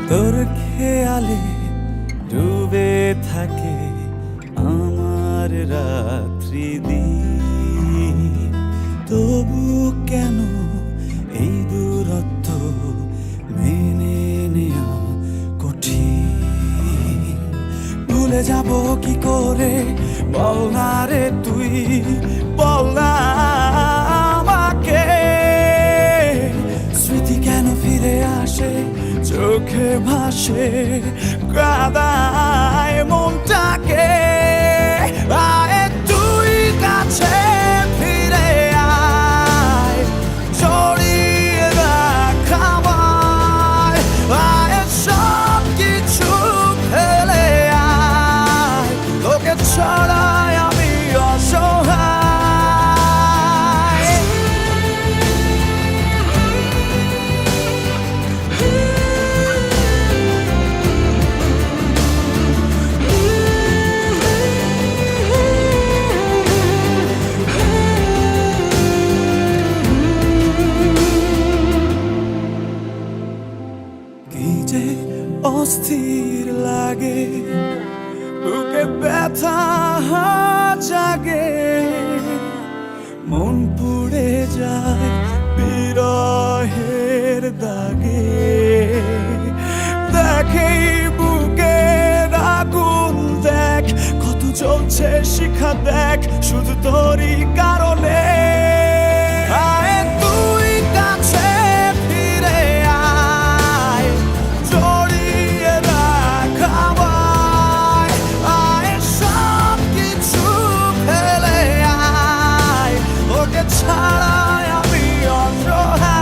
তোর খেয়ালে ডুবে থাকে আমার রাত্রি দিন। তবু কেন এই দূরত্ব মেনে নেওয়া কঠিন। ভুলে যাব কি করে বল না রে তুই, বল না আমাকে। স্মৃতি কেন ফিরে আসে, চোখে ভাসে, কাঁদায় মনটাকে। আয় তুই কাছে ফিরে আয়, জড়িয়ে রাখ আমায়। আয় সব কিছু ফেলে আয়, তোকে ছাড়াই আমি অসহায়। কি যে অস্থির লাগে, বুকে ব্যথা জাগে, মন পুড়ে যায় বিরহের দাগে। দেখে বুকের আগুন, দেখ কত জ্বলছে শিখা, দেখ শুধু তোরই কারণে। আয় তুই কাছে ফিরে আয়, জড়িয়ে রাখ আমায়। আয় সব কিছু ফেলে আয়, ওকে ছাড়াই আমি অসহায়।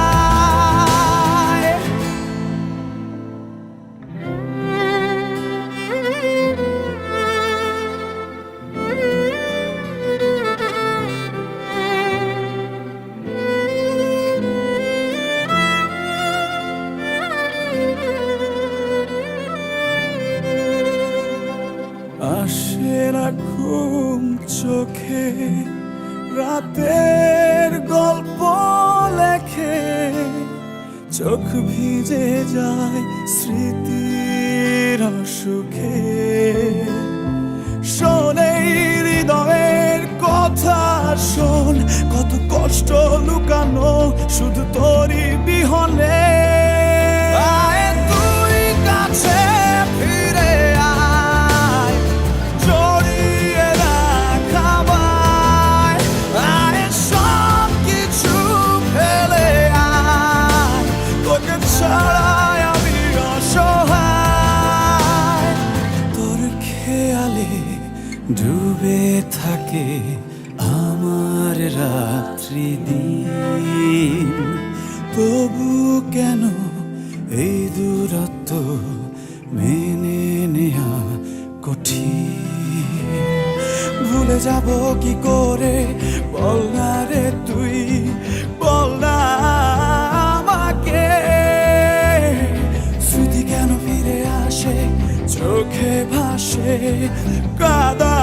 আসে না ঘুম চোখে, রাতের গল্প লেখে, চোখ ভিজে যায় স্মৃতির সুখে। শোনে হৃদয়ের কথা, শোন কত কষ্ট লুকানো শুধু তোরই বিহনে। আয় তুই কাছে ফিরে আয়, জড়িয়ে রাখ আমায়। আয় সব কিছু ফেলে আয়, তোকে ছাড়াই আমি অসহায়। তোর খেয়ালে ডুবে থাকে আমার রাত্রি দিন। তবু কেন এই দূরত্ব মেনে নেয়া কঠিন। ভুলে যাব কি করে বল না রে তুই, বল না আমাকে। স্মৃতি কেন ফিরে আসে, চোখে ভাসে, কাঁদা